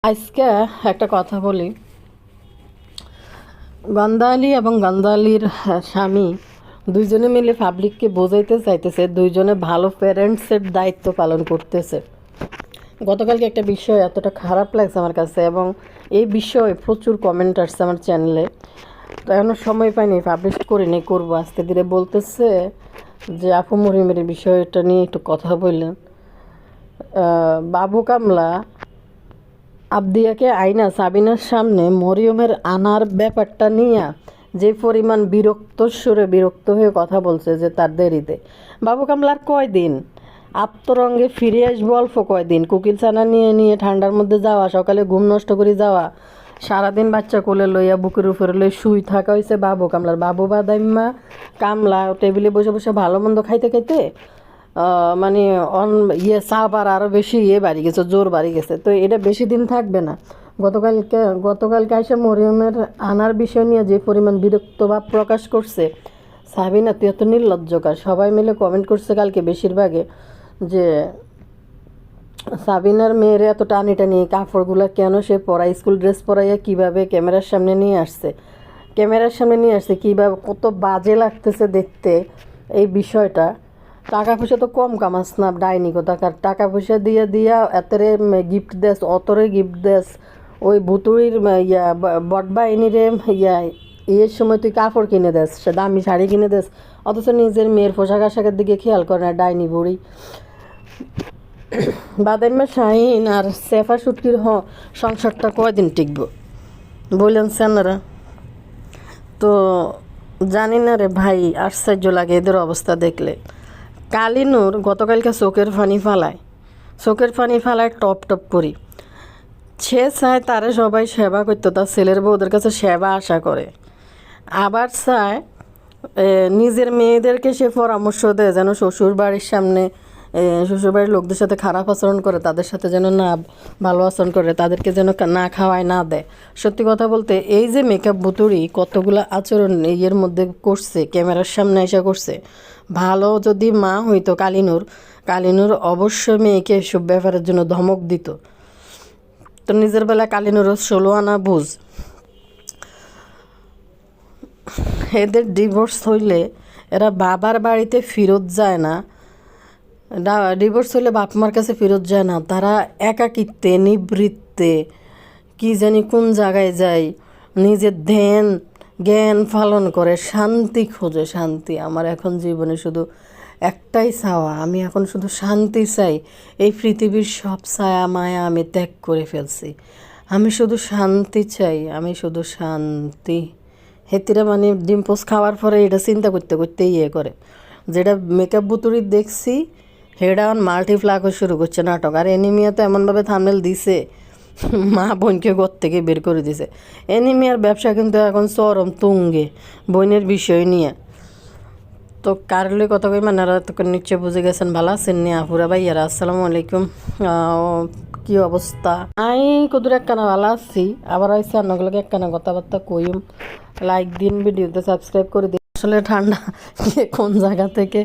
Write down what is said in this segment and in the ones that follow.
আজকে একটা কথা বলি। গন্ধালি এবং গন্ধালির স্বামী দুইজনে মিলে পাবলিককে বোঝাইতে চাইতেছে দুইজনে ভালো প্যারেন্টসের দায়িত্ব পালন করতেছে। গতকালকে একটা বিষয় এতটা খারাপ লাগছে আমার কাছে, এবং এই বিষয়ে প্রচুর কমেন্ট আসছে আমার চ্যানেলে। তো এখনও সময় পাইনি, পাবলিশ করিনি, করবো আস্তে ধীরে। বলতেছে যে আপু মরিমের বিষয়টা নিয়ে একটু কথা বললেন। বাবু কামলা আবদিয়াকে আইনা সাবিনার সামনে মরিয়মের আনার ব্যাপারটা নিয়ে যে পরিমাণ বিরক্ত হয়ে কথা বলছে, যে তার দেরিতে বাবু কামলার কয়দিন আত্মরঙ্গে ফিরে আসবো, অল্প কয়দিন কুকিল ছানা নিয়ে নিয়ে ঠান্ডার মধ্যে যাওয়া, সকালে ঘুম নষ্ট করে যাওয়া, সারাদিন বাচ্চা কোলে লইয়া বুকের উপরে লই শুই থাকা হয়েছে বাবু কামলার। বাবু বাদাইম্মা কামলা টেবিলে বসে বসে ভালো মন্দ খাইতে খাইতে মানে চাপ আরও বেশি বাড়ি গেছে, জোর বাড়ি গেছে। তো এটা বেশি দিন থাকবে না। গতকালকে আইসা মরিয়মের আনার বিষয় নিয়ে যে পরিমাণ বিরক্ত ভাব প্রকাশ করছে, সাবিনা তুই এত নির্লজ্জকার। সবাই মিলে কমেন্ট করছে কালকে বেশিরভাগে যে সাবিনার মেয়ের এত টানি টানি কাপড়গুলো কেন সে পরাই, স্কুল ড্রেস পরাইয়া কীভাবে ক্যামেরার সামনে নিয়ে আসছে কীভাবে, কত বাজে লাগতেছে দেখতে এই বিষয়টা। টাকা পয়সা তো কম কামাস না, ডাইনি কোথাকার। টাকা পয়সা দিয়া এতরে গিফট দেস, অতরে গিফট দেস, ওই ভুতুড়ির বটবাহিনীরে ইয়ের সময় তুই কাপড় কিনে দেস, সে দামি শাড়ি কিনে দেস, অথচ নিজের মেয়ের পোশাক আশাকের দিকে খেয়াল করে না, ডাইনি বুড়ি। বাদাইম্মা শাহিন আর সেফা সুটকির সংসারটা কয়দিন টিকবো বললেন সেনারা? তো জানি না রে ভাই, আশ্চর্য লাগে এদের অবস্থা দেখলে। কালিনুর গতকালকে চোখের পানি ফালায় টপ টপ করি। সে চায় তারে সবাই সেবা করতো, তার ছেলের বউদের কাছে সেবা আশা করে। আবার চায় নিজের মেয়েদেরকে সে পরামর্শ দেয় যেন শ্বশুরবাড়ির সামনে শ্বশুরবাড়ির লোকদের সাথে খারাপ আচরণ করে, তাদের সাথে যেন না ভালো আচরণ করে, তাদেরকে যেন না খাওয়ায় না দেয়। সত্যি কথা বলতে এই যে মেকআপ বুতুরি কতগুলো আচরণ ইয়ের মধ্যে করছে, ক্যামেরার সামনে এসে করছে। ভালো যদি মা হইতো কালিনুর অবশ্যই মেয়েকে এসব ব্যাপারের জন্য ধমক দিত। তো নিজের বেলা কালিনুরও 16 আনা বুঝ। এদের ডিভোর্স হইলে এরা বাবার বাড়িতে ফেরত যায় না, ডিভোর্স হলে বাপ মার কাছে ফেরত যায় না, তারা একাকিত্বে নিবৃত্তে কি জানি কোন জায়গায় যায়, নিজের জ্ঞান পালন করে, শান্তি খোঁজে। শান্তি আমার এখন জীবনে শুধু একটাই চাওয়া, আমি এখন শুধু শান্তি চাই। এই পৃথিবীর সব ছায়া মায়া আমি ত্যাগ করে ফেলছি, আমি শুধু শান্তি চাই, আমি শুধু শান্তি। হেতিরা মানে ডিম্পোস খাওয়ার পরে এটা চিন্তা করতে করতে করে, যেটা মেকআপ বুতুরি দেখছি হেডা মাল্টিপ্লাকও শুরু করছে নাটক। আর এনিমিয়া তো এমনভাবে থামেল দিছে, মা বোনকে ঘর থেকে বের করে দিছে। এনিমিয়ার ব্যবসা কিন্তু এখন চরম তুঙ্গে বোনের বিষয় নিয়ে। তো কারলে কথা কই মানে তোকে নিশ্চয় বুঝে গেছেন। ভালো আছেন নি আপুরা ভাইয়ারা? আসসালামু আলাইকুম। কি অবস্থা? আই কদুর একখানা ভালো আছি, আবার আইসি অন্যগুলোকে একখানা কথাবার্তা কইম। লাইক দিন, ভিডিওতে সাবস্ক্রাইব করে দিন। আসলে ঠান্ডা কোন জায়গা থেকে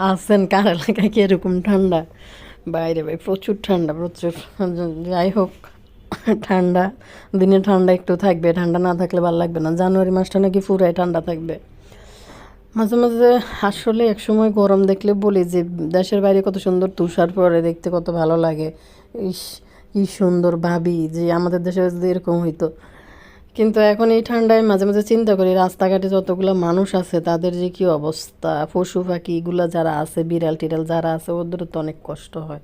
আসেন, কার এলাকায় কি এরকম ঠান্ডা? বাইরে ভাই প্রচুর ঠান্ডা, প্রচুর। যাই হোক, ঠান্ডা দিনে ঠান্ডা একটু থাকবে, ঠান্ডা না থাকলে ভালো লাগবে না। জানুয়ারি মাসটা নাকি পুরাই ঠান্ডা থাকবে। মাঝে মাঝে আসলে একসময় গরম দেখলে বলি যে দেশের বাইরে কত সুন্দর তুষার পরে, দেখতে কত ভালো লাগে। ইস, কি সুন্দর ভাবি যে আমাদের দেশে যদি এরকম হইতো। কিন্তু এখন এই ঠান্ডায় মাঝে মাঝে চিন্তা করি রাস্তাঘাটে যতগুলো মানুষ আছে তাদের যে কী অবস্থা, পশু পাখি এগুলো যারা আছে, বিড়াল টিড়াল যারা আছে, ওদেরও তো অনেক কষ্ট হয়।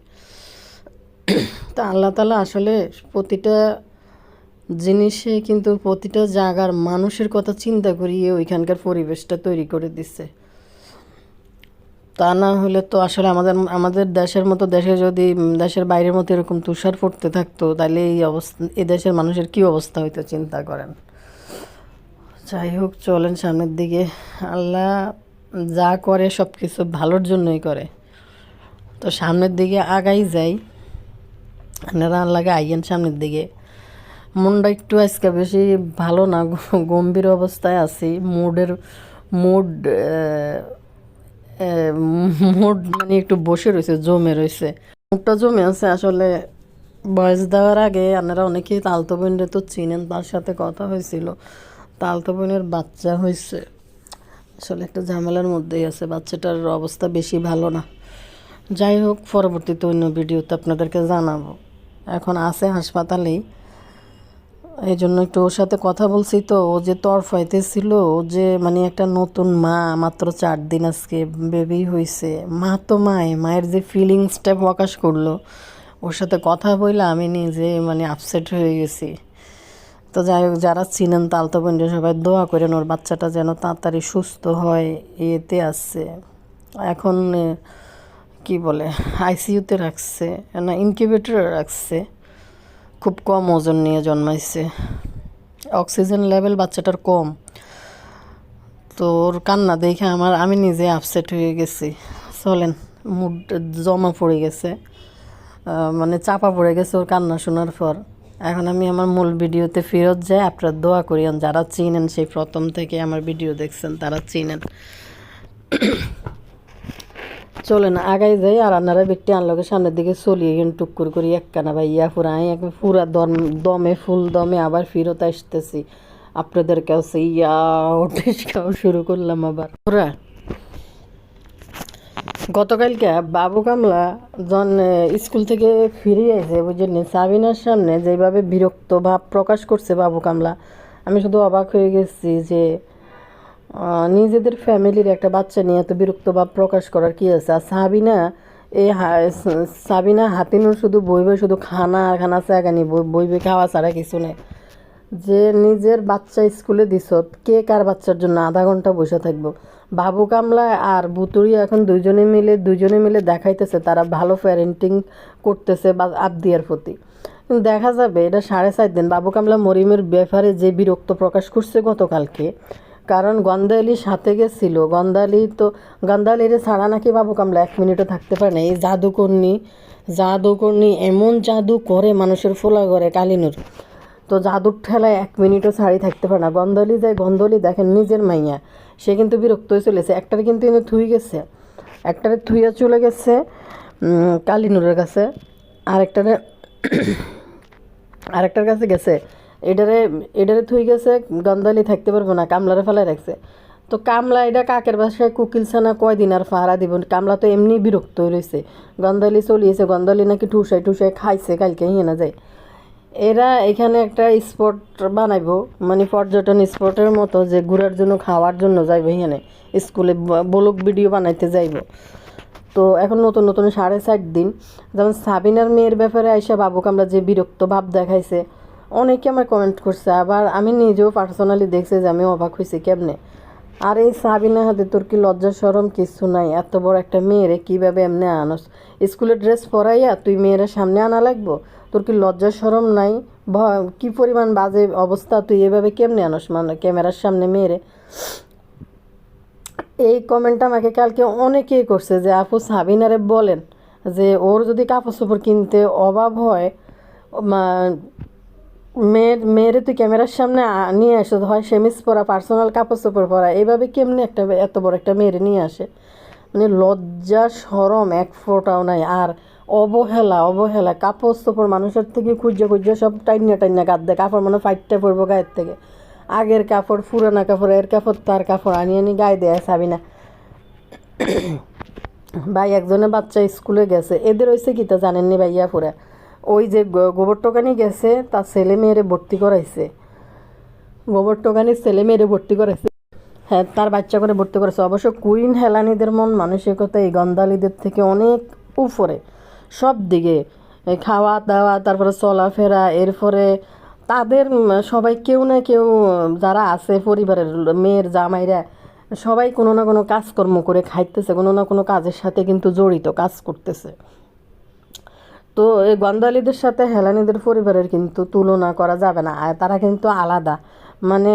তা আল্লাহ তাআলা আসলে প্রতিটা জিনিসে কিন্তু প্রতিটা জায়গার মানুষের কথা চিন্তা করিয়ে ওইখানকার পরিবেশটা তৈরি করে দিচ্ছে। তা না হলে তো আসলে আমাদের দেশের মতো দেশে যদি দেশের বাইরের মতো এরকম তুষার পড়তে থাকতো, তাহলে এই অবস্থা, এই দেশের মানুষের কী অবস্থা হইতো চিন্তা করেন। যাই হোক, চলেন সামনের দিকে। আল্লাহ যা করে সব কিছু ভালোর জন্যই করে। তো সামনের দিকে আগাই যাই, আপনারা আল্লাহকে আইয়েন সামনের দিকে। মনটা একটু আজকে বেশি ভালো না, গম্ভীর অবস্থায় আছি। মুড মুড মানে একটু বসে রয়েছে, জমে রয়েছে, মুডটা জমে আছে। আসলে বয়স দেওয়ার আগে আপনারা অনেকেই তালতো বোনরে তো চিনেন, তার সাথে কথা হয়েছিল, তালতো বোনের বাচ্চা হয়েছে। আসলে একটা ঝামেলার মধ্যেই আছে, বাচ্চাটার অবস্থা বেশি ভালো না। যাই হোক, পরবর্তীতে অন্য ভিডিওতে আপনাদেরকে জানাবো। এখন আছে হাসপাতালেই, এই জন্য একটু ওর সাথে কথা বলছি। তো ও যে তরফাইতেছিল, ও যে মানে একটা নতুন মা, মাত্র 4 দিন আজকে বেবি হয়েছে, মা তো মায়ের যে ফিলিংসটা প্রকাশ করলো, ওর সাথে কথা বললে আমি নিজে মানে আপসেট হয়ে গেছি। তো যাই হোক, যারা চিনেন তালতো বোনরা সবাই দোয়া করেন ওর বাচ্চাটা যেন তাড়াতাড়ি সুস্থ হয়। এতে আসছে এখন কি বলে আইসিইউতে রাখছে না ইনকিউবেটরে রাখছে, খুব কম ওজন নিয়ে জন্মাইছে, অক্সিজেন লেভেল বাচ্চাটার কম। তো ওর কান্না দেখে আমি নিজে আপসেট হয়ে গেছি। চলেন, মুড জমা পড়ে গেছে, মানে চাপা পড়ে গেছে ওর কান্না শোনার পর। এখন আমি আমার মূল ভিডিওতে ফেরত যাই। আপনারা দোয়া করিয়েন, যারা চিনেন, সেই প্রথম থেকে আমার ভিডিও দেখছেন তারা চিনেন। চলেন আগাই যাই, আর আপনারা ব্যক্তি আনলোকে সামনের দিকে চলিয়ে গেন টুকুর করি একখানা ভাইয়া পুরা দমে ফুল দমে আবার ফেরত আসতেছি আপনাদের কাছে। ওটিস খাওয়া শুরু করলাম আবার পুরা। গতকালকে বাবু কামলা যখন স্কুল থেকে ফিরে এসে বুঝলেন, সাবিনার সামনে যেভাবে বিরক্ত ভাব প্রকাশ করছে বাবু কামলা, আমি শুধু অবাক হয়ে গেছি যে নিজেদের ফ্যামিলির একটা বাচ্চা নিয়ে এত বিরক্ত ভাব প্রকাশ করার কী আছে। আর সাবিনা হাতিনুর শুধু বইবে, শুধু খানা আর খানা চাগানি বইবে, খাওয়া ছাড়া কিছু নেই। যে নিজের বাচ্চা স্কুলে দিছত, কে কার বাচ্চার জন্য আধা ঘন্টা বসে থাকবো। বাবু কামলা আর বুতুড়ি এখন দুজনে মিলে দেখাইতেছে তারা ভালো প্যারেন্টিং করতেছে বা আবদিয়ার প্রতি। দেখা যাবে এটা 4.5 দিন বাবু কামলা মরিমের ব্যাপারে যে বিরক্ত প্রকাশ করছে গতকালকে, কারণ গন্ধালি সাথে গেছিল। গন্ধালিরে ছাড়া নাকি বাবু কামলা 1 মিনিটও থাকতে পারে না। এই জাদুকর্ণী এমন জাদু করে মানুষের ফোলা করে কালিনুর, তো জাদুর ঠেলায় 1 মিনিটও ছাড়ি থাকতে পারে না। গন্ধলি দেখেন নিজের মাইয়া, সে কিন্তু বিরক্ত হয়ে চলেছে। একটারে কিন্তু একটারে থুইয়া চলে গেছে কালিনুরের কাছে, আরেকটার কাছে গেছে। এটারে থুই গেছে, গন্ধালি থাকতে পারবো না, কামলারে ফেলায় রাখছে। তো কামলা এটা কাকের বাসায় কুকিলছানা কয়দিন আর ফাহারা দিব। কামলা তো এমনি বিরক্ত হয়ে রয়েছে, গন্ধালি চলিয়েছে, গন্ধালি নাকি ঠুসাই খাইছে কালকে হিয়ে না যায়। এরা এখানে একটা স্পট বানাইবো, মানে পর্যটন স্পটের মতো, যে ঘোরার জন্য খাওয়ার জন্য যাইবো। এখানে স্কুলে ব্লগ ভিডিও বানাইতে যাইব। তো এখন নতুন 4.5 দিন, যেমন সাবিনার মেয়ের ব্যাপারে আইসা বাবু কামরা যে বিরক্ত ভাব দেখাইছে, অনেকে আমার কমেন্ট করছে। আবার আমি নিজেও পার্সোনালি দেখছি যে আমি অবাক হয়েছি কেমনে। আর এই সাবিনা হাতে তোর কি লজ্জা শরম কিছু নাই? এত বড় একটা মেয়েরে কীভাবে এমনি আনস? স্কুলের ড্রেস পরাইয়া তুই মেয়েরা সামনে আনা লাগবো? তোর কি লজ্জা শরম নাই? কি পরিমাণ বাজে অবস্থা, তুই এভাবে কেমনে আনস মানে ক্যামেরার সামনে মেয়েরে? এই কমেন্টটা আমাকে কালকে অনেকেই করছে যে আপু সাবিনারে বলেন যে ওর যদি কাপড় চোপড় কিনতে অভাব হয়, মেয়েরে তুই ক্যামেরার সামনে নিয়ে আসে, হয় সেমিস পরা, পার্সোনাল কাপড় চোপড় পরা, এইভাবে কেমনি এত বড় একটা মেয়েরে নিয়ে আসে? মানে লজ্জা শরম এক ফোঁটাও নাই। আর অবহেলা কাপড় চোপড় মানুষের থেকে খুঁজে সব টাইনা গাদ দেয়। কাপড় মানে ফাইটটা পড়বো গায়ের থেকে, আগের কাপড়, পুরানা কাপড়, এর কাপড় তার কাপড় আনি গায়ে দেয় সাবিনা। ভাই একজনের বাচ্চা স্কুলে গেছে, এদের হয়েছে কি তা জানেননি ভাইয়া? পুরা ওই যে গোবর টোকানি গেছে, তার ছেলে মেয়েরে ভর্তি করাইছে, হ্যাঁ তার বাচ্চা করে ভর্তি করেছে। অবশ্য কুইন হেলানিদের মন মানসিকতা এই গন্ধালিদের থেকে অনেক উপরে সব দিকে, খাওয়া দাওয়া, তারপরে চলাফেরা, এরপরে তাদের সবাই কেউ না কেউ যারা আছে পরিবারের মেয়ের জামাইরা সবাই কোনো না কোনো কাজকর্ম করে খাইতেছে, কোনো না কোনো কাজের সাথে কিন্তু জড়িত, কাজ করতেছে। তো এই গন্ধালিদের সাথে হেলানিদের পরিবারের কিন্তু তুলনা করা যাবে না, আর তারা কিন্তু আলাদা। মানে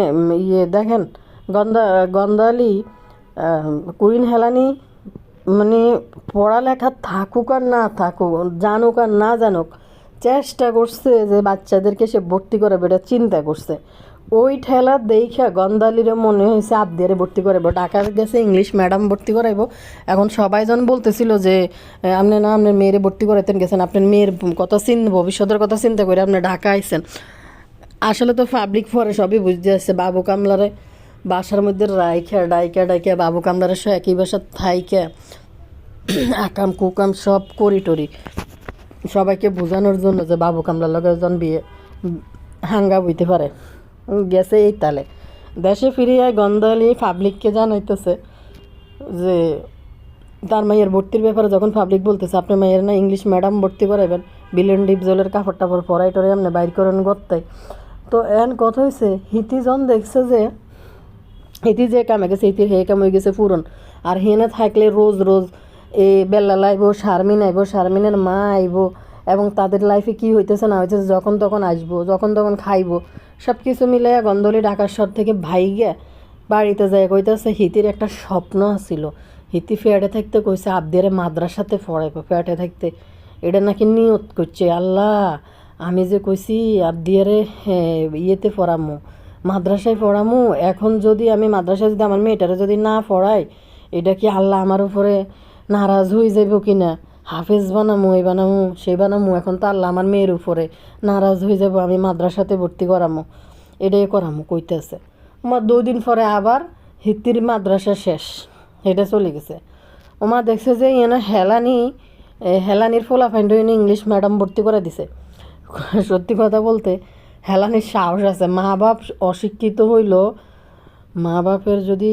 দেখেন গন্ধালি কুইন হেলানি মানে পড়ালেখা থাকুক আর না থাকুক, জানুক আর না জানুক, চেষ্টা করছে যে বাচ্চাদেরকে সে ভর্তি করে, এটা চিন্তা করছে। ওই ঠেলা দেখা গন্ধালিরে মনে হয়েছে আবদিয়ারে ভর্তি করাইবো, ঢাকা গেছে ইংলিশ ম্যাডাম ভর্তি করাইবো। এখন সবাই যখন বলতেছিল যে আপনি না আপনার মেয়েরে ভর্তি করাইতেন গেছেন, আপনার মেয়ের কথা ভবিষ্যতের কথা চিন্তা করে আপনি ঢাকা আইছেন। আসলে তো পাবলিক পরে সবই বুঝতে আসছে বাবু কামলারে বাসার মধ্যে রাইখা ডাইকা বাবু কামলারে সব একই বাসার থাইকা আকাম কুকাম সব করি টরি সবাইকে বোঝানোর জন্য যে বাবু কামলার লগে জন বিয়ে হাঙ্গা বইতে পারে গেছে এই তালে। দেশে ফিরিয়ে গন্ধালি পাবলিককে জানাইতেছে যে তার মাইয়ের ভর্তির ব্যাপারে যখন পাবলিক বলতেছে আপনার মাইয়ের না ইংলিশ ম্যাডাম ভর্তি করাইবেন, বিলেন ডিপজলের কাপড় টাপড় পরাই টরে আপনি বাইর করেন গত্তাই। তো এন কথা হয়েছে হিতি জন দেখছে যে হিতি যে কামে গেছে হিতির হে কাম হয়ে গেছে পুরন। আর হেনে থাকলে রোজ রোজ এই বেল্লা আইব, শারমিন আইব, শারমিনের মা আইব, এবং তাদের লাইফে কি হইতেছে না হইতেছে যখন তখন আসবো, যখন তখন খাইবো, সব কিছু মিলে গন্ধলি ঢাকার শহর থেকে ভাইগে বাড়িতে যায় কইতেছে হিতির একটা স্বপ্ন আছিল। হিতি ফ্যাটে থাকতে কইছে আবদিয়ারে মাদ্রাসাতে পড়াইবো, ফ্যাটে থাকতে এটা নাকি নিয়ত করছে। আল্লাহ, আমি যে কইছি আবদিয়ারে ইয়েতে পড়ামো, মাদ্রাসায় পড়ামো, এখন যদি আমি মাদ্রাসায় যদি আমার মেয়েটারে যদি না পড়াই, এটা কি আল্লাহ আমার উপরে নারাজ হয়ে যাইব কি না? হাফেজ বানামো, এই বানামো, সেই বানামো, এখন তো আল্লাহ আমার মেয়ের উপরে নারাজ হয়ে যাব, আমি মাদ্রাসাতে ভর্তি করামো, এটাই করামো কইতেছে। আমার 2 দিন পরে আবার হিতির মাদ্রাসা শেষ, এটা চলে গেছে। ওমা দেখছে যে হেলানির ফোলাফাইন্ড ইংলিশ ম্যাডাম ভর্তি করে দিছে। সত্যি কথা বলতে হেলানির সাহস আছে। মা বাপ অশিক্ষিত হইল, মা বাপের যদি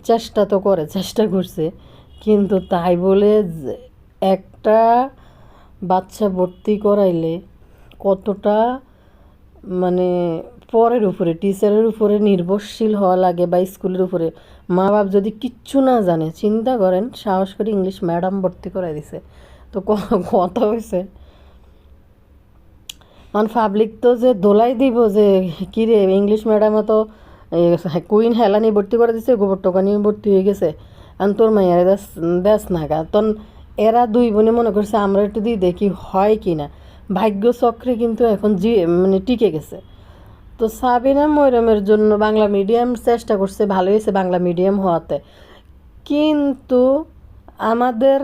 চেষ্টা তো করে, চেষ্টা করছে, কিন্তু তাই বলে একটা বাচ্চা ভর্তি করাইলে কতটা মানে পরের উপরে টিচারের উপরে নির্ভরশীল হওয়া লাগে বা স্কুলের উপরে। মা বাপ যদি কিচ্ছু না জানে, চিন্তা করেন, সাহস করে ইংলিশ ম্যাডাম ভর্তি করাই দিছে। তো কথা হয়েছে মানে পাবলিক তো যে দোলাই দিব যে কিরে ইংলিশ ম্যাডামে তো কুইন হেলানি ভর্তি করে দিছে, গোবর টোকানি ভর্তি হয়ে গেছে, আর তোর মাইয়ার দেশ নাগা। তখন এরা 2 বোনে মনে করছে আমরা একটু দিয়ে দেখি হয় কি না। ভাগ্য চক্রে কিন্তু এখন মানে টিকে গেছে। তো সাবিনা ময়রামের জন্য বাংলা মিডিয়াম চেষ্টা করছে, ভালো হয়েছে বাংলা মিডিয়াম হওয়াতে, কিন্তু আমাদের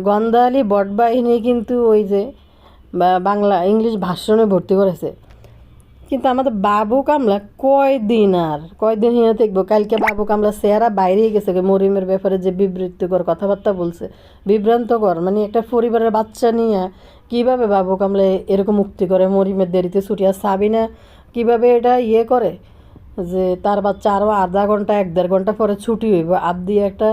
গন্ধালি বটবাহিনী কিন্তু ওই যে বাংলা ইংলিশ ভাষণে ভর্তি করেছে। কিন্তু আমাদের বাবু কামলা কয়দিন হিনে দেখবো। কালকে বাবু কামলা চেহারা বাইরেই গেছে মরিমের ব্যাপারে যে বিবৃতিকর কথাবার্তা বলছে, বিভ্রান্তকর। মানে একটা পরিবারের বাচ্চা নিয়ে কিভাবে বাবু কামলা এরকম মুক্তি করে মরিমের দেরিতে ছুটি। আর সাবিনা কিভাবে এটা করে যে তার বাচ্চা আরও আধা ঘন্টা 1-1.5 ঘন্টা পরে ছুটি হইব। আবদি একটা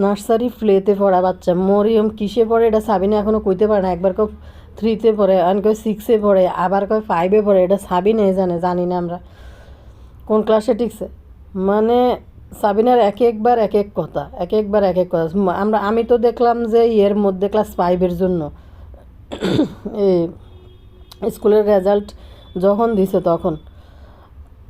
নার্সারি প্লেতে পড়া বাচ্চা, মরিয়ম কিসে পড়ে এটা সাবিনা এখনও কইতে পারে না। একবার 3-তে পড়ে, আর 6-এ পড়ে, আবার 5-এ পড়ে, এটা সাবিনাই জানি না আমরা কোন ক্লাসে টিকছে। মানে সাবিনার একবার এক এক কথা। আমি তো দেখলাম যে এর মধ্যে ক্লাস 5-এর জন্য এই স্কুলের রেজাল্ট যখন দিছে তখন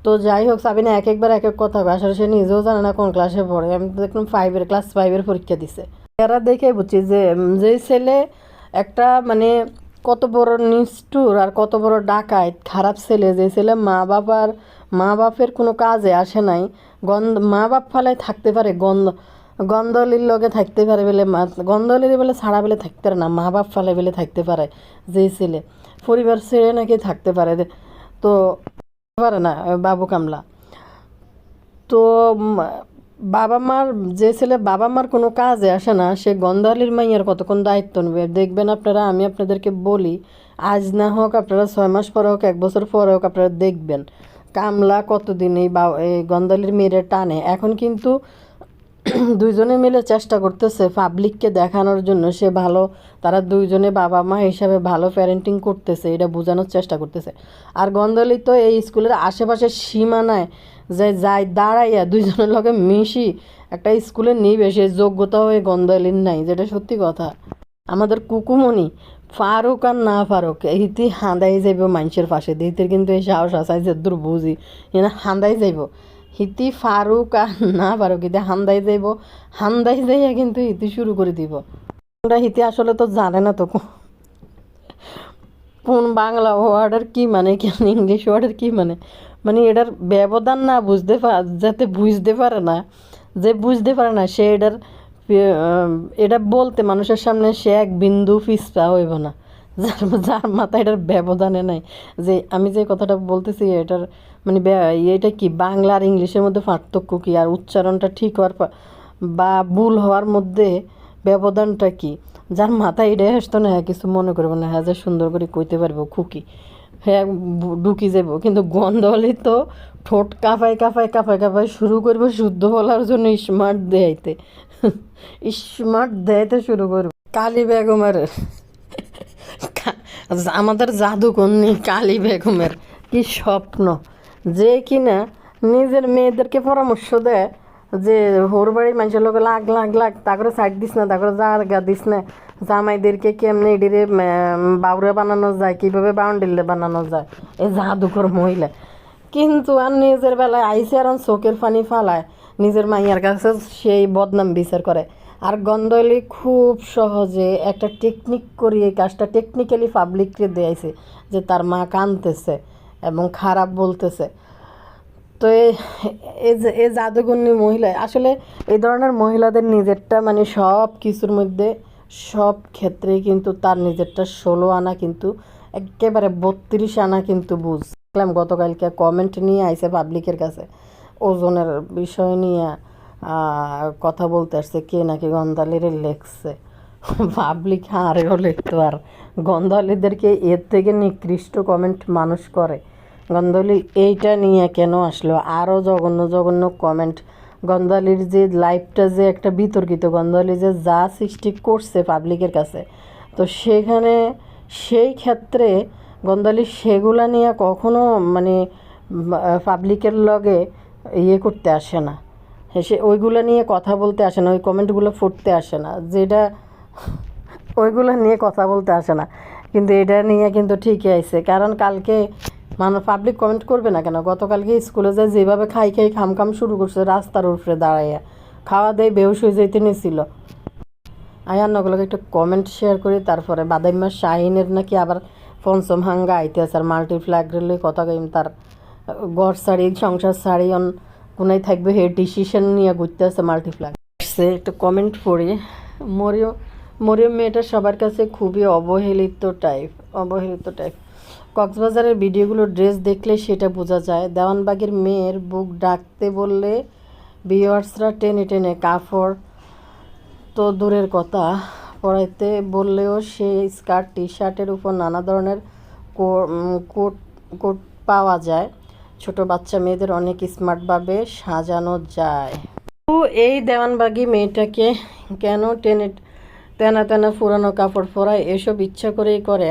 তো যাই হোক, সাবিনা একবার এক এক কথা আসলে সে নিজেও জানে না কোন ক্লাসে পড়ে। আমি তো দেখলাম ক্লাস 5-এর পরীক্ষা দিছে। এরা দেখে বুঝছি যে ছেলে একটা মানে কত বড় নিষ্ঠুর আর কত বড় ডাকাত খারাপ ছেলে। যে ছেলে মা বাপের কোনো কাজে আসে নাই, মা বাপ ফালাই থাকতে পারে, গন্ধলির লগে থাকতে পারে বলে, গন্ধলির বলে ছাড়া বলে থাকতে পারে না, মা বাপ ফালাই বলে থাকতে পারে। যে ছেলে পরিবার ছেড়ে নাকি থাকতে পারে, তো পারে না বাবু কামলা। তো যে ছেলে বাবা মার কোনো কাজে আসে না, সে গন্ধালির মাইয়ার কতক্ষণ দায়িত্ব নেবে দেখবেন আপনারা। আমি আপনাদেরকে বলি, আজ না হোক আপনারা 6 মাস পরে হোক, 1 বছর পরে হোক, আপনারা দেখবেন কামলা কতদিন এই গন্ধালির মেয়েরে টানে। এখন কিন্তু 2 জনে মিলে চেষ্টা করতেছে পাবলিককে দেখানোর জন্য সে ভালো, তারা 2 জনে বাবা মা হিসাবে ভালো প্যারেন্টিং করতেছে, এটা বোঝানোর চেষ্টা করতেছে। আর গন্ধালি তো এই স্কুলের আশেপাশে সীমানায় যাই দাঁড়াইয়া 2 জনের লগে মিশি একটা স্কুলে নিবে, সে যোগ্যতা হয়ে গন্ধালির নাই, যেটা সত্যি কথা। আমাদের কুকুমণি ফারুক আর না ফারুক হিতি হাঁদাই যাইব মানুষের পাশে, হিতির কিন্তু এই সাহস আসাই যে দূর বুঝি এনা হাঁদাই যাইব। হিতি ফারুক আর না ফারুক হিতে হান্দাই যাইয়া কিন্তু হিতি শুরু করে দিব। হিতি আসলে তো জানে না তো কোন বাংলা ওয়ার্ডের কি মানে, কেন ইংলিশ ওয়ার্ডের কি মানে, মানে এটার ব্যবধান না যাতে বুঝতে পারে না, যে বুঝতে পারে না সে এটা বলতে মানুষের সামনে সে এক বিন্দু পিছপা হইব না, যার যার মাথায় এটার ব্যবধানে নাই, যে আমি যে কথাটা বলতেছি এটার মানে এটা কি বাংলা আর ইংলিশের মধ্যে পার্থক্য কি, আর উচ্চারণটা ঠিক হওয়ার বা ভুল হওয়ার মধ্যে ব্যবধানটা কি, যার মাথায় এটা আসতো না হ্যাঁ কিছু মনে করবো না, হ্যাঁ যে সুন্দর করে কইতে পারবো খুকি, হ্যাঁ ঢুকি যাব, কিন্তু গন্ধ হলে তো ঠোঁট কাঁপায় কাঁপায় কাঁপায় কাঁপায় শুরু করবো শুদ্ধ বলার জন্য স্মার্ট দেয়াইতে, স্মার্ট দেয়াইতে শুরু করবো। কালী বেগমের আমাদের জাদুকন্যী কালী বেগমের কি স্বপ্ন, যে কিনা নিজের মেয়েদেরকে পরামর্শ দেয় যে হোর বাড়ির মানুষের লোক লাগ লাগ লাগ তারপরে সাইড দিস না, তারপরে জায়গা দিস না, জামাইদেরকে কেমনে এডিরে বাউরে বানানো যায়, কীভাবে বাউন্ডিলে বানানো যায়, এই জাদুকর মহিলা। কিন্তু আর নিজের বেলায় আইসে আর চোখের পানি ফালায়, নিজের মাইয়ার কাছে সেই বদনাম বিচার করে। আর গন্ধলি খুব সহজে একটা টেকনিক করিয়ে কাজটা টেকনিক্যালি পাবলিককে দিয়েছে যে তার মা কাঁদতেছে এবং খারাপ বলতেছে। তো এই জাদুকন্যী মহিলা আসলে এই ধরনের মহিলাদের নিজেরটা মানে সব কিছুর মধ্যে সব ক্ষেত্রেই কিন্তু তার নিজেরটা 16 আনা কিন্তু একেবারে 32 আনা কিন্তু বুঝলাম। গতকালকে কমেন্ট নিয়ে আইসে পাবলিকের কাছে ওজনের বিষয় নিয়ে কথা বলতে আসছে, কে নাকি গন্ধালির লেখছে, পাবলিক আরেও লিখতো, আর গন্ধালিদেরকে এর থেকে নিকৃষ্ট কমেন্ট মানুষ করে। গন্ধালি এইটা নিয়ে কেন আসলো, আরও জঘন্য জঘন্য কমেন্ট, গন্ধালির যে লাইফটা যে একটা বিতর্কিত, গন্ধালি যে যা সৃষ্টি করছে পাবলিকের কাছে, তো সেখানে সেই ক্ষেত্রে গন্ধালি সেগুলা নিয়ে কখনো মানে পাবলিকের লগে করতে আসে না, সে ওইগুলো নিয়ে কথা বলতে আসে না, ওই কমেন্টগুলো ফুটতে আসে না, যেটা ওইগুলো নিয়ে কথা বলতে আসে না। কিন্তু এটা নিয়ে কিন্তু ঠিকই আইছে, কারণ কালকে মানুষ পাবলিক কমেন্ট করবে না কেন, গতকালকে স্কুলে যায় যেভাবে খাই খাই খাম শুরু করছে রাস্তার উপরে দাঁড়াইয়া, খাওয়া দেয় বেহুশ হয়ে যেতে নিয়েছিল। আয়ার নগলকে একটু কমেন্ট শেয়ার করি, তারপরে বাদাইমা শাহিনের নাকি আবার পঞ্চম হাঙ্গা আইতে আছে, আর মাল্টিপ্লাগ রেলে কথা কইম তার ঘর শাড়ি সংসার শাড়ি কোনায় থাকবে হে ডিসিশন নিয়ে ঘুরতে আছে মাল্টিপ্লাগ। সে একটা কমেন্ট পড়ি, মরিয়ম মরিয়ম মেয়েটা সবার কাছে খুবই অবহেলিত টাইপ। কক্সবাজারের ভিডিওগুলো ড্রেস দেখলে সেটা বোঝা যায়। দেওয়ানবাগের মেয়ের বুক ডাকতে বললে ভিউয়ার্সরা টেনে টেনে কাপড় তো দূরের কথা, পরাইতে বললেও সে স্কার্ট টি শার্টের উপর নানা ধরনের কোট কোট পাওয়া যায়। ছোট বাচ্চা মেয়েদের অনেক স্মার্টভাবে সাজানো যায়। তো এই দেওয়ানবাগি মেয়েটাকে কেন তেনা তেনা পুরানো কাপড় পরায়, এসব ইচ্ছা করেই করে।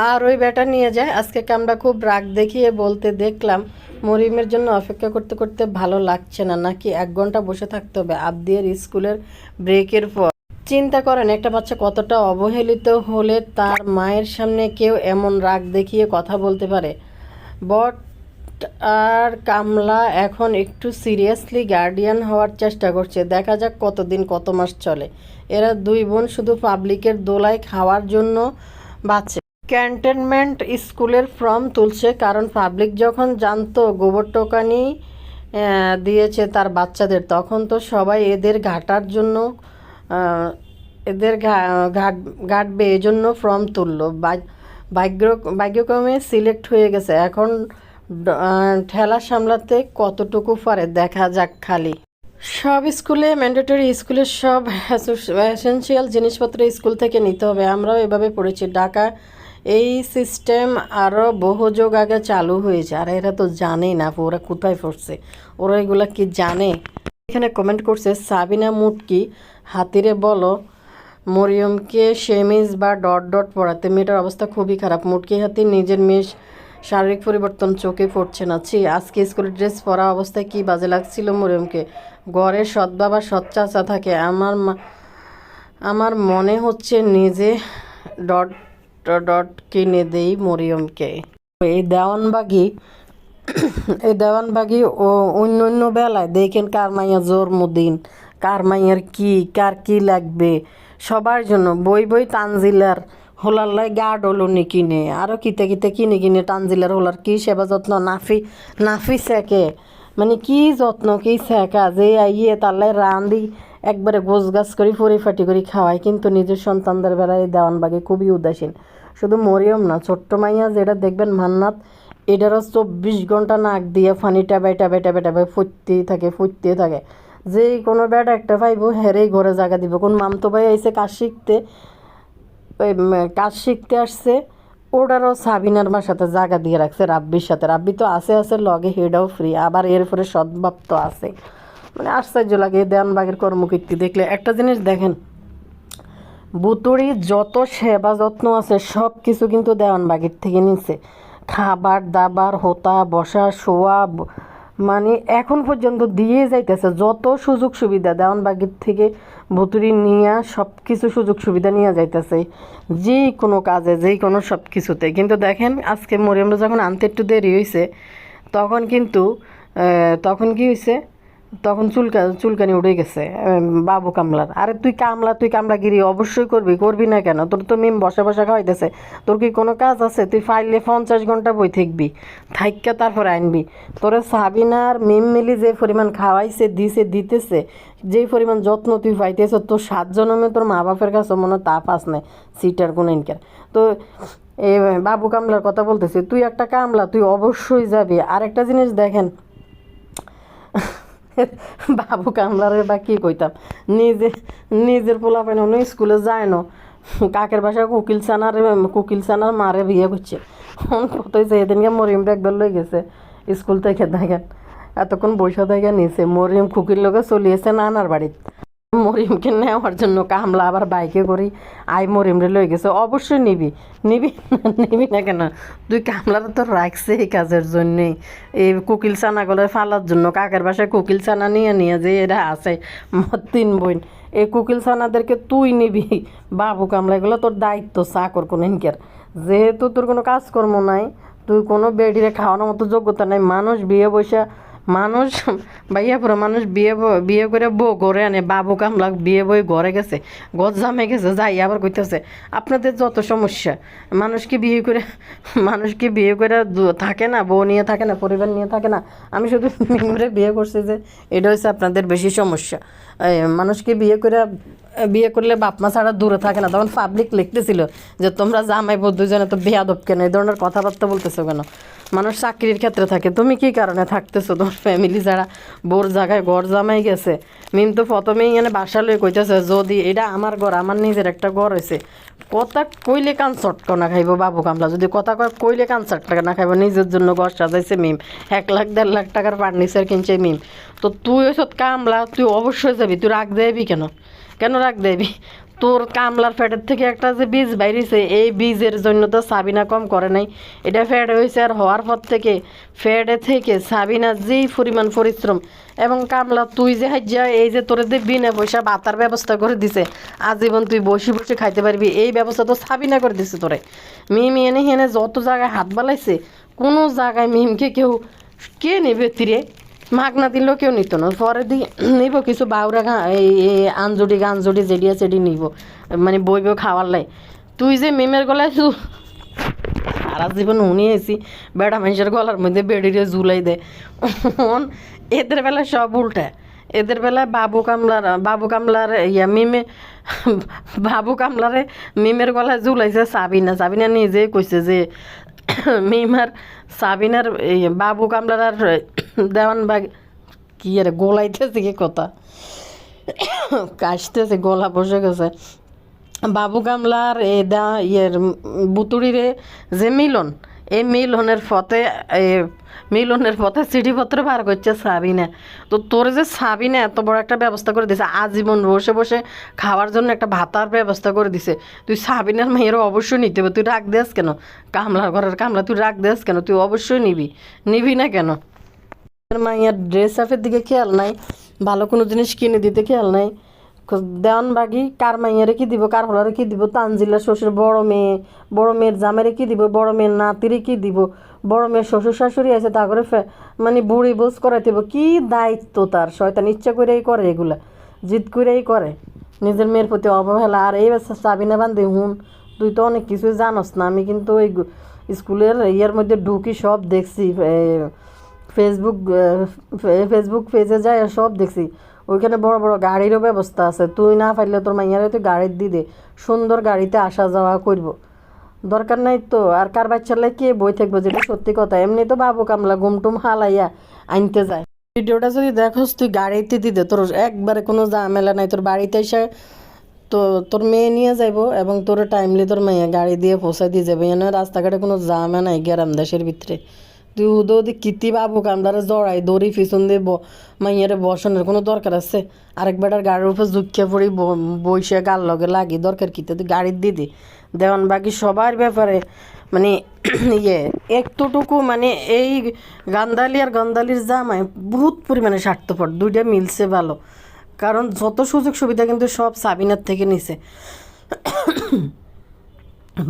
আর ওই ব্যাটা নিয়ে যায়। আজকে আমরা খুব রাগ দেখিয়ে বলতে দেখলাম মরিয়মের জন্য অপেক্ষা করতে করতে ভালো লাগছে না, নাকি 1 ঘন্টা বসে থাকতে হবে আবদিয়ার স্কুলের ব্রেকের পর। চিন্তা করেন একটা বাচ্চা কতটা অবহেলিত হলে তার মায়ের সামনে কেউ এমন রাগ দেখিয়ে কথা বলতে পারে। বট আর কামলা এখন একটু সিরিয়াসলি গার্ডিয়ান হওয়ার চেষ্টা করছে, দেখা যাক কতদিন কত মাস চলে। এরা 2 বোন শুধু পাবলিকের দোলায় খাওয়ার জন্য বাঁচে। ক্যান্টনমেন্ট স্কুলের ফর্ম তুলছে, কারণ পাবলিক যখন জানতো গোবর টোকানি দিয়েছে তার বাচ্চাদের, তখন তো সবাই এদের ঘাটার জন্য এদের ঘাটবে, এজন্য ফর্ম তুললো। ভাগ্যক্রমে সিলেক্ট হয়ে গেছে, এখন ঠেলা সামলাতে কতটুকু পারে দেখা যাক। খালি সব স্কুলে ম্যান্ডেটরি, স্কুলের সব এসেনশিয়াল জিনিসপত্র স্কুল থেকে নিতে হবে। আমরাও এভাবে পড়েছি। ঢাকা এই সিস্টেম আরও বহু যুগ আগে চালু হয়েছে, আর এরা তো জানেই না ওরা কোথায় পড়ছে, ওরা এগুলা কি জানে। এখানে কমেন্ট করছে সাবিনা মুটকি, হাতিরে বলো মরিয়মকে সেমিজ বা ডট ডট পড়াতে, মেয়েটার অবস্থা খুবই খারাপ। মুটকি হাতি নিজের মেয়ের শারীরিক পরিবর্তন চোখে পড়ছে না। আজকে স্কুলের ড্রেস পরা অবস্থায় কি বাজে লাগছিল মরিয়মকে। ঘরে সৎ বাবা সৎ চাচা থাকে, আমার মনে হচ্ছে নিজে ডট ডট কিনে দেই মরিয়মকে। এই দেওয়ানবাগি ও অন্য বেলায় দেখেন কার মাইয়া জন্মদিন, কার মাইয়ার কি কার কি লাগবে, সবার জন্য বই তানজিলার হোলার লাই গার্ড হলুনি কিনে আরও কিতে কিতে কিনে কিনে তানজিলার হোলার কি সেবা যত্ন নাফি সেকে মানে কি যত্ন কি সেকা যে আইয়ে তাল্লাই রান্দি একবারে গোছ গাছ করে পরিপাটি করে খাওয়ায়, কিন্তু নিজের সন্তানদের বেলায় দেওয়ানবাগে খুবই উদাসীন। শুধু মরিয়ম না, ছোট্ট মাইয়া যেটা দেখবেন মান্নাত, এটারও 24 ঘন্টা নাক দিয়ে ফানি টাবাই টাবাই টাবাই টাবাই ফুটতেই থাকে। যে কোনো ব্যাট একটা পাইব হেরেই ঘরে জায়গা দিব। কোন মামতো ভাই আইসে কাজ শিখতে আসছে, ওটারও সাবিনার মার সাথে জায়গা দিয়ে রাখছে রাব্বির সাথে। রাব্বি তো আছে লগে, হেডাও ফ্রি, আবার এরপরে সদ্ভাব তো আছে। মানে আশ্চর্য লাগে দেওয়ানবাগের কর্মকীর্তি দেখলে। একটা জিনিস দেখেন, বুতুড়ি যত সেবা যত্ন আছে সব কিছু কিন্তু দেওয়ানবাগের থেকে নিচ্ছে। খাবার দাবার, হোতা বসা শোয়া, মানে এখন পর্যন্ত দিয়ে যাইতেছে। যত সুযোগ সুবিধা দেওয়ানবাগের থেকে ভুতুড়ি নিয়ে সব কিছু সুযোগ সুবিধা নিয়ে যাইতেছে যে কোনো কাজে, যেই কোনো সব কিছুতে। কিন্তু দেখেন আজকে মরিয়মরা যখন আনতে একটু দেরি হয়েছে, তখন কি হয়েছে, তখন চুলকানি উঠে গেছে বাবু কামলার। আরে তুই কামলাগিরি অবশ্যই করবি না কেন? তোর তো মিম বসা খাওয়াইতেছে, তোর কি কোনো কাজ আছে? তুই ফাইলে 50 ঘন্টা বই থাকবি, থাইকা তারপরে আনবি। তোরে সাবিনার মিম মিলি যে পরিমাণ খাওয়াইছে দিতেছে, যে পরিমাণ যত্ন তুই পাইতেছ, তোর 7 জন্মে তোর মা বাপের কাছে মনে তা পাস নাই সিটার কোন ইনকার। তো এ বাবু কামলার কথা বলতেছে, তুই একটা কামলা, তুই অবশ্যই যাবি। আর একটা জিনিস দেখেন, বাবু কামলারে বা কি কইতাম, নিজের পোলা পাইন স্কুলে যায় না, কাকের বাসায় কুকিল সানার মারে বিয়ে করছে। কত হয়েছে এদিনকে মরিয়মটা একবার লই গেছে স্কুল থেকে, দেখেন এতক্ষণ বৈশা থেকে নিছে। মরিয়ম খুকির লোকে চলিয়েছে নানার বাড়িতে, মরিয়মকে নেওয়ার জন্য কামলা আবার বাইকে করি মরিয়মরে লই গেছে। অবশ্যই নিবি না কেন? তুই কামলারা তো রাখছে এই কাজের জন্যেই, এই কুকিল ছানাগুলো ফালার জন্য। কাকের বাসায় কুকিল ছানা নিয়ে যে এরা আছে 3 বোন, এই কুকিল ছানাদেরকে তুই নিবি। বাবু কামলা এগুলো তোর দায়িত্ব, চাকর কোনো হিনকার। যেহেতু তোর কোনো কাজকর্ম নাই, তুই কোনো বেডিরে খাওয়ানোর মতো যোগ্যতা নাই। মানুষ বিয়ে করে বউ ঘরে আনে, বাবু কামলা বিয়ে বই ঘরে গেছে, গজ জামে গেছে, যাই আবার কইতেছে আপনাদের যত সমস্যা। মানুষকে বিয়ে করে থাকে না, বউ নিয়ে থাকে না, পরিবার নিয়ে থাকে না। আমি শুধু মিমরে বিয়ে করছি যে এটা হচ্ছে আপনাদের বেশি সমস্যা। মানুষকে বিয়ে করলে বাপ মা ছাড়া দূরে থাকে না। তখন পাবলিক লিখতেছিল যে তোমরা জামাই বউ দুজনে তো বেয়াদব কেন, এই ধরনের কথাবার্তা বলতেছো কেন? মানুষ চাকরির ক্ষেত্রে থাকে, তুমি কি কারণে থাকতেছো? তোমার ফ্যামিলি যারা বোর জায়গায় ঘর জামাই গেছে। মিম তো প্রথমেই বাসা লয়ে কইতেছে, যদি এটা আমার ঘর, আমার নিজের একটা ঘর হয়েছে, কথা কইলে কান চটকা না খাইব। বাবু কামলা যদি কথা কইলে কান চটকা না খাইব। নিজের জন্য ঘর সাজাইছে মিম, 1 লাখ 1.5 লাখ টাকার ফার্নিচার কিনছে মিম। তো তুই ওই সব কামলা, তুই অবশ্যই যাবি। তুই রাগ দেবি কেন রাগ দেবি? তোর কামলার ফ্যাটের থেকে একটা যে বীজ বাইরেছে, এই বীজের জন্য তো সাবিনা কম করে নাই। এটা ফ্যাট হয়েছে, আর হওয়ার পর থেকে ফ্যাটে থেকে সাবিনা যেই পরিমাণ পরিশ্রম। এবং কামলা তুই যে হাজ্যা এই যে তোর যে বিনা পয়সা ভাতার ব্যবস্থা করে দিছে, আজীবন তুই বসে খাইতে পারবি, এই ব্যবস্থা তো সাবিনা করে দিছে তোরে। মিম হেনে যত জায়গায় হাত বালাইছে, কোনো জায়গায় মিমকে কে নেবে তীরে মাগনা দিলেও কেউ নিত না। পরে নিব কিছু বাউরা এই গাঞ্জুড়ি জেডিয়া চেডি নিব, মানে বইব খাওয়ার লাই। তুই যে মেমের গলায় সারা জীবন শুনিয়েছি বেড়া মানুষের গলার মধ্যে বেড়িরে ঝুলাই দেয়। এদের বেলায় সব উল্টা। এদের বেলায় বাবু কামলারে মিমের গলায় ঝুলাইছে সাবিনা নিজেই কইছে যে মিমার সাবিনার বাবু কামলার আর দেওয়ানবাগ কি আর গোলাইতেছে কি কথা, কাশতেছে, গলা বসে গেছে। বাবু কামলার বুতুড়িরে যে মিলন, এই মিলনের পথে চিঠিপত্র বার করছে সাবিনা। তো তোর যে সাবিনা এত বড় একটা ব্যবস্থা করে দিছে, আজীবন বসে খাওয়ার জন্য একটা ভাতার ব্যবস্থা করে দিছে, তুই সাবিনার মেয়েরও অবশ্যই নিতে হবে। তুই রাগ দেস কেন? কামলার ঘরের কামলা, তুই রাগ দেস কেন? তুই অবশ্যই নিবি না কেন? মাইয়ার ড্রেস আপের দিকে খেয়াল নাই, ভালো কোনো জিনিস কিনে দিতে খেয়াল নাই। দেওয়ানবাগি কার মাইয়ারে কি দিব, কার হলারে কি দিব, তানজিলা শ্বশুর বড় মেয়ের জামাইরে কি দিব, বড় মেয়ের নাতিরে কি দিব, বড় মেয়ের শ্বশুর শাশুড়ি আছে তা করে মানে বুড়ি বোঝ করাইতে দিব। কি দায়িত্ব তার! শয়তান ইচ্ছা করেই করে, এগুলা জিদ করেই করে, নিজের মেয়ের প্রতি অবহেলা। আর এই সাবিনা বান্ধি তুই তো অনেক কিছুই জানোস না। আমি কিন্তু ওই স্কুলের ইয়ের মধ্যে ঢুকি সব দেখছি, ফেসবুক ফেসবুক পেজে যায় সব দেখছি। ওইখানে বড় বড় গাড়িরও ব্যবস্থা আছে, তুই না পাইলে তোর মাইয়ারে তুই গাড়ি দিয়ে সুন্দর গাড়িতে আসা যাওয়া করব। দরকার নাই তো আর কার বাচ্চার লাই কে বই থাকবো, যেটা সত্যি কথা। এমনি তো বাবু কামলা ঘুমটুম হালাইয়া আনতে যায়। ভিডিওটা যদি দেখোস তুই গাড়িতে দিতে তোর একবারে কোনো ঝামেলা নাই, তোর বাড়িতে এসে তো তোর মেয়ে নিয়ে যাইব এবং তোর টাইমলি তোর মেয়ে গাড়ি দিয়ে পৌঁছাই দিয়ে যাবে। এনে রাস্তাঘাটে কোনো জামা নাই গ্রাম দেশের ভিতরে। তুই উদো ওদি কিতি বাবু কামদারে জড়াই দড়ি পিছন দিয়ে মাইয়ারে বসানোর কোনো দরকার আছে? আরেক বেটার গাড়ির উপর জুকিয়া পড়ি বইসে গাল লগে লাগি দরকার কি? তুই গাড়ির দিদি দেওয়ান বাকি সবার ব্যাপারে মানে ইয়ে একটুটুকু মানে এই গান্ধালি আর গন্ধালির জামাই বহুত পরিমাণে স্বার্থপর, দুইটা মিলছে ভালো। কারণ যত সুযোগ সুবিধা কিন্তু সব সাবিনার থেকে নিছে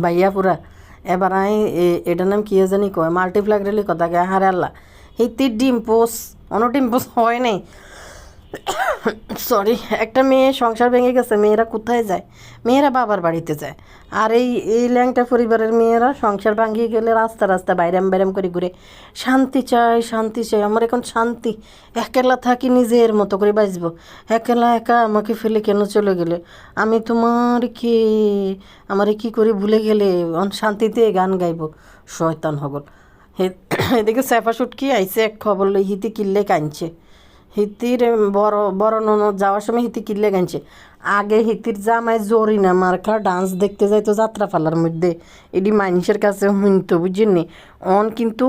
ভাইয়া পুরা। এবার আমি এটার নাম কি জানি কয় মাল্টিপ্লাক রেলি কথা গে হারে আল্লাহ হিতি ডিম পোস ডিম পোস হয় নাই সরি। একটা মেয়ে সংসার ভেঙে গেছে, মেয়েরা কোথায় যায়? মেয়েরা বাবার বাড়িতে যায়। আর এই ল্যাংটা পরিবারের মেয়েরা সংসার ভাঙিয়ে গেলে রাস্তা রাস্তা বাইরাম বাইরাম করে ঘুরে শান্তি চাই শান্তি চাই। আমার এখন শান্তি, একলা থাকি নিজের মতো করে বাঁচবো। একলা একা আমাকে ফেলে কেন চলে গেলে? আমি তোমার কি আমারে কি করে ভুলে গেলে? শান্তিতে গান গাইব শয়তান হগল। এদিকে সেফা সুটকি আইসে এক খবর লই হিতি কিল্লে কাঁদছে। হিতির বড় বড় ননদ যাওয়ার সময় হিতি কিল্লে গাইছে। আগে হিতির জামাই জরিনা মার্কা ডান্স দেখতে যাইতো যাত্রাপালার মধ্যে, এটি মানুষের কাছে শুনতো বুঝছেন। অন কিন্তু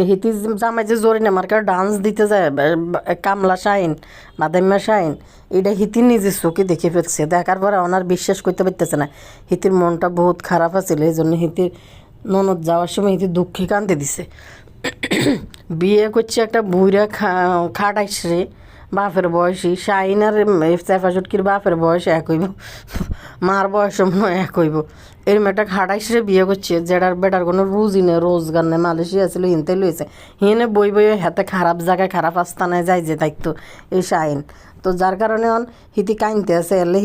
হিতির জামাই যে জরিনা মার্কা ডান্স দিতে যায় কামলা শাইন বাদাম্মা শাইন, এটা হিতি নিজের চোখে দেখে ফেলছে। দেখার পরে ওনার বিশ্বাস করতে পারতেছে না। হিতির মনটা বহুত খারাপ আছিল, এই জন্য হিতির ননদ যাওয়ার সময় হিতি দুঃখে কান্দে দিছে। বিয়ে করছে একটা বুড়া খাটাইস রে, বাপের বয়সী শাইন আর চেফা চুটকির বাপের বয়স এক হইব, মার বয়স মনে হয় এক হইব। এরম একটা খাটাইস রে বিয়ে করছে, যেটার বেটার কোনো রুজি নেই রোজগার নেই। মালয়েশিয়া ছিল হিনতে লইছে, হিনে বই বই হাতে খারাপ জায়গায় খারাপ আস্তানায় যায় যে দায়িত্ব এই শাইন। তো যার কারণে হিতি কাইনতে আছে, এলে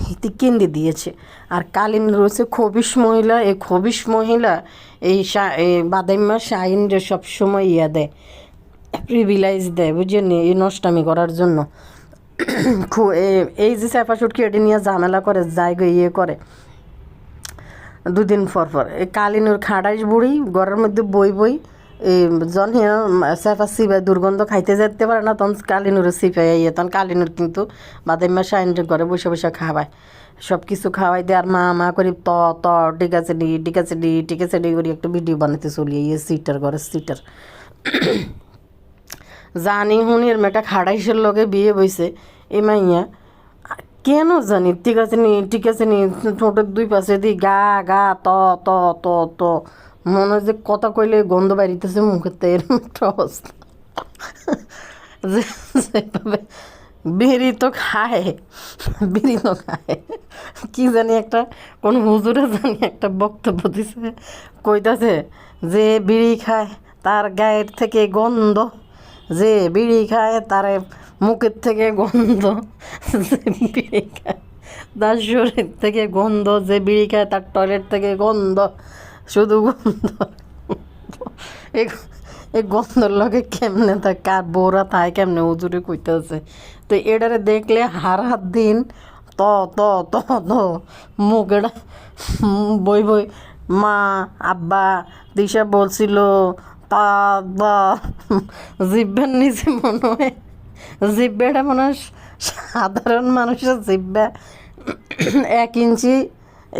হিতি কেন্দ্রে দিয়েছে। আর কালীন রয়েছে খবিশ মহিলা, এই খবিশ মহিলা এই বাদাইম্মা শাইন যে সবসময় ইয়া দেয়, প্রিভিলাইজ দেয় বুঝছেন, এই নষ্টামি করার জন্য। এই যে চেপা চুটকি এটি নিয়ে ঝামেলা করে যায় ইয়ে করে দুদিন পর পর। এই কালিনুর খাটাইশ বুড়ি ঘরের মধ্যে বই বই এই জন চেপা সিপাই দুর্গন্ধ খাইতে যেতে পারে না, তখন কালিনুরে সিপাই ইয়ে, তখন কালিনুর কিন্তু বাদাইম্মা শাইনের ঘরে বসে বসে খাওয়ায়, সব কিছু খাওয়াই দিয়ে আর মা করি ত ঠিক আছে ডি ঠিক আছে ডি ঠিক আছে ডি করি একটা ভিডিও বানাতে চলি ইয়ে সিটার ঘরে সিটার। জানি শুনি এর মেয়েটা খাড়াইশের লগে বিয়ে বইছে এই মাইয়া কেন জানি ঠিক আছে নি ঠিক আছে নি ঠোঁটের দুই পাশে দি গা গা ত ত ত ত মনে হয় যে কথা কইলে গন্ধ বাড়িতেছে মুখের, তো এরকম একটা অবস্থা। যেভাবে বিড়ি তো খায়, বিড়ি তো খায়, কি জানি একটা কোন হুজুরে জানি একটা বক্তব্য দিছে, কইতাছে যে বিড়ি খায় তার গায়ের থেকে গন্ধ, যে বিড়ি খায় তার মুখের থেকে গন্ধ, যে বিড়ি খায় তার শরীর থেকে গন্ধ, যে বিড়ি খায় তার টয়লেট থেকে গন্ধ, শুধু গন্ধ। এই গন্ধর লগে কেমনে তার কার বউরা তাই কেমনে উজুরে কইতেছে। তো এটারে দেখলে হারা দিন ত ত ত ত মুখ এটা বই বই মা আব্বা দিশা বলছিল তা বা জিব্বার নিচে মনে হয় জিব্বাটা মনে হয় সাধারণ মানুষের জিব্বা 1 ইঞ্চি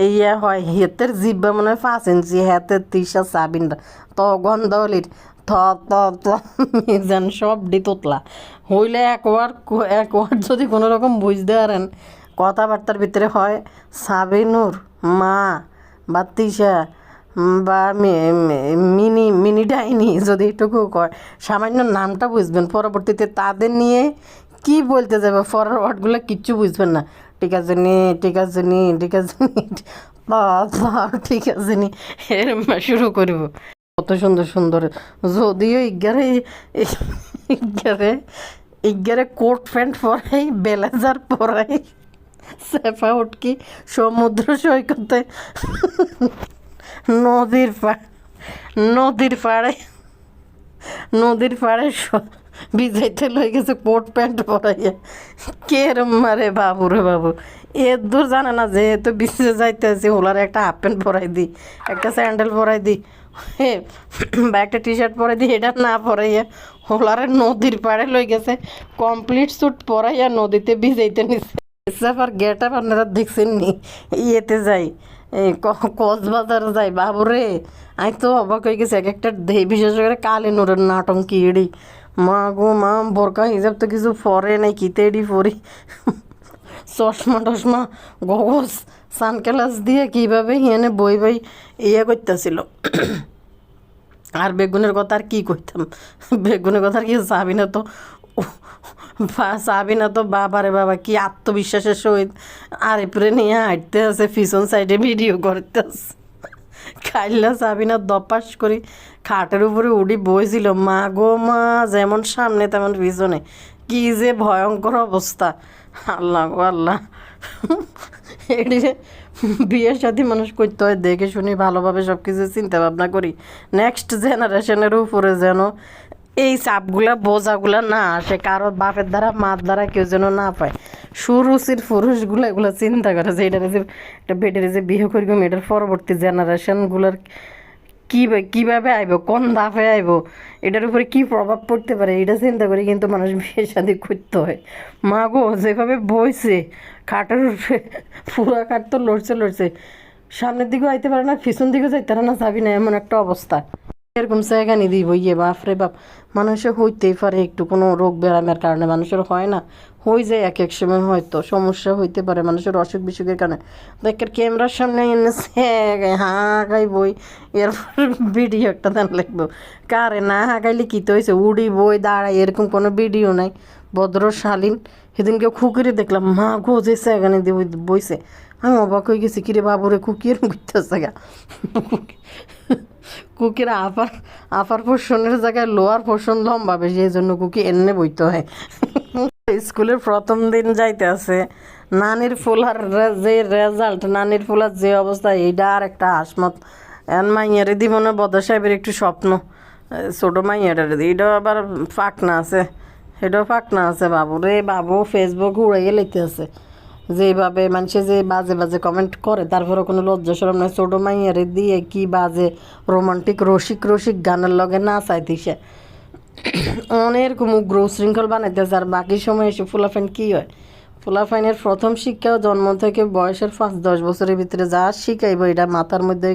ইয়ে হয়, হেতের জিব্বা মনে হয় 5 ইঞ্চি, হেতের তিসা সাবিনটা তো গন্ধলির থ ত ত মিজান সব ডি তোতলা হইলে একবার যদি কোনো রকম বুঝতে পারেন কথাবার্তার ভিতরে হয় সাবিনুর মা বা তিসা বা মিনি মিনি ডাইনি যদি এটুকু কয় সামান্য নামটা বুঝবেন, পরবর্তীতে তাদের নিয়ে কি বলতে যাবে পরের ওয়ার্ডগুলো কিচ্ছু বুঝবেন না। ঠিক আছে নি ঠিক আছে নি ঠিক আছে নি ঠিক আছে নি এরম শুরু করব। কত সুন্দর সুন্দর, যদিও ইগারে কোট প্যান্ট পরাই ব্লেজার পরাই সেফা উটকি সমুদ্র সৈকতে নদীর পাড় নদীর পাড়ে নদীর পাড়ে ভিজাইতে লই গেছে কোট প্যান্ট পরাইয়া কেরম মারে বাবু রে বাবু এর দূর জানে না যেহেতু বিচে যাইতেছি ওলার একটা হাফ প্যান্ট পরাই দিই, একটা স্যান্ডেল পরাই দিই, বা একটা টি শার্ট পরাই দিই, এটা না পরাইয়া ওলারে নদীর পাড়ে লই গেছে কমপ্লিট স্যুট পরাইয়া নদীতে ভিজাইতে নিছে। আর গেট আপ আপনারা দেখছেন নি? ইয়েতে যাই এই কক্সবাজার যাই বাবুরে, আমি তো অবাক হয়ে গেছি এক একটা দেহ, বিশেষ করে কালী নুরের নাটঙ্কি এড়ি মা গো মা, বোরকা হিসাব তো কিছু পরে নাই, কিতে এডি পরি, চশমা টশমা গগজ সানগ্লাস দিয়ে কীভাবে হিয়ানে বই বই ইয়ে করতেছিল। আর বেগুনের কথা আর কী কইতাম, বেগুনের কথা আর কি চাবি না তো, চাবি না তো বাবারে বাবা কি আত্মবিশ্বাসের সহিত আরিফরে নিয়ে হাঁটতে আছে, পিছন সাইডে ভিডিও করতে আছে। খাইলা চাবি না দপাস করি খাটের উপরে উঠি বইছিল, মা গো মা, যেমন সামনে তেমন পিছনে, কি যে ভয়ঙ্কর অবস্থা, আল্লাহ গো আল্লাহ। এটি বিয়ের সাথে মানুষ করতে হয় দেখে শুনি ভালোভাবে সব কিছু চিন্তা ভাবনা করি, নেক্সট জেনারেশনের উপরে যেন এই চাপগুলা বোঝাগুলা না আসে, কারো বাপের দ্বারা মার দ্বারা কেউ যেন না পায়। সুরুচির পুরুষগুলো এগুলো চিন্তা করে যে এটার যে একটা বেটের যে বিয়ে করি এটার পরবর্তী জেনারেশনগুলোর কীভাবে আইব, কোন ধাপে আইব, এটার উপরে কী প্রভাব পড়তে পারে এটা চিন্তা করি কিন্তু মানুষ বিয়ে শাদি করতে হয়। মা গো যেভাবে বইছে খাটের উপরে, পুরা খাট তো লড়ছে, সামনের দিকেও আইতে পারে না, পিছন দিকেও যাইতে পারে না, যাবি না, এমন একটা অবস্থা। এরকম জায়গা নিয়ে দিব ইয়ে বাপরে বাপ, মানুষের হইতেই পারে একটু কোনো রোগ ব্যায়ামের কারণে, মানুষের হয় না, হয়ে যায় এক এক সময়, হয়তো সমস্যা হইতে পারে মানুষের অসুখ বিসুখের কারণে। দেখের ক্যামেরার সামনে এনেছে হাঁকাই বই, এরপর ভিডিও একটা দেন লাগবো, কারে না হাঁকাইলে কী তো হয়েছে, উড়ি বই দাঁড়াই, এরকম কোনো ভিডিও নাই। ভদ্র শালীন সেদিনকে খুকিরে দেখলাম, মা গো যে সেখানে দিয়ে বইছে, আমি অবাক হয়ে গেছি, কিরে বাবুরে কুকি এরকম করতেছে গা, কুকির আপার পোর্শনের জায়গায় লোয়ার পোর্শন লম্বা বেশি, এই জন্য কুকি এনে বইতে হয়। স্কুলের প্রথম দিন যাইতে আছে, নানির ফুলার যে রেজাল্ট, নানির ফুলার যে অবস্থা, এইটা আর একটা হাসমত। এন মাইয়ারে দিব না, বদর সাহেবের একটু স্বপ্ন, ছোটো মাইয়ারে দি, এটাও আবার ফাঁকনা আছে, এটাও ফাঁকনা আছে। বাবু রে বাবু, ফেসবুক উড়াইয়ে লেতে আছে, যেভাবে মানুষে যে বাজে বাজে কমেন্ট করে, তারপরে কোনো লজ্জা শরম নয়, ছোটো মাইয়ারে দিয়ে কি বাজে রোমান্টিক রসিক গানের লগে না চাইতেছে, অনেক উগ্র শৃঙ্খল বানাইতেছে। আর বাকি সময় এসে ফুলাফাইন কী হয়, ফুলাফাইনের প্রথম শিক্ষা জন্ম থেকে বয়সের 5-10 বছরের ভিতরে যা শিখাইব এটা মাথার মধ্যে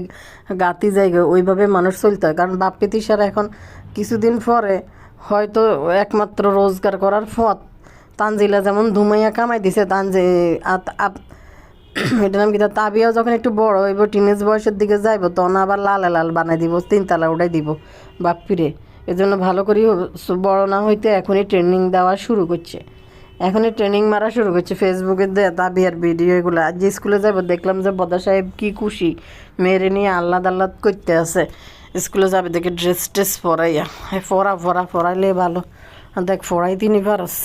গাতি জায়গা, ওইভাবে মানুষ চলতে হয়। কারণ বাপ পিতিসারা এখন কিছুদিন পরে হয়তো একমাত্র রোজগার করার পথ, তানজিলা যেমন ধুমাইয়া কামাই দিছে, এটার নাম কি, তাবিয়াও যখন একটু বড় হইব, টিনেজ বয়সের দিকে যাইব, তখন আবার লাল বানাই দিব, 3 তালা উঠাই দিব বাপ্পিরে। এই জন্য ভালো করে বড় না হইতে এখনই ট্রেনিং দেওয়া শুরু করছে, এখনই ট্রেনিং মারা শুরু করছে। ফেসবুকে তাবিয়ার ভিডিও এগুলো, আজ যে স্কুলে যাব দেখলাম যে বদা সাহেব কি খুশি, মেয়েরে নিয়ে আহ্লাদ করতে আছে, স্কুলে যাবে দেখে ড্রেস পরাইয়া, ফরাইলে ভালো, দেখ ফরাই তিনি পারস।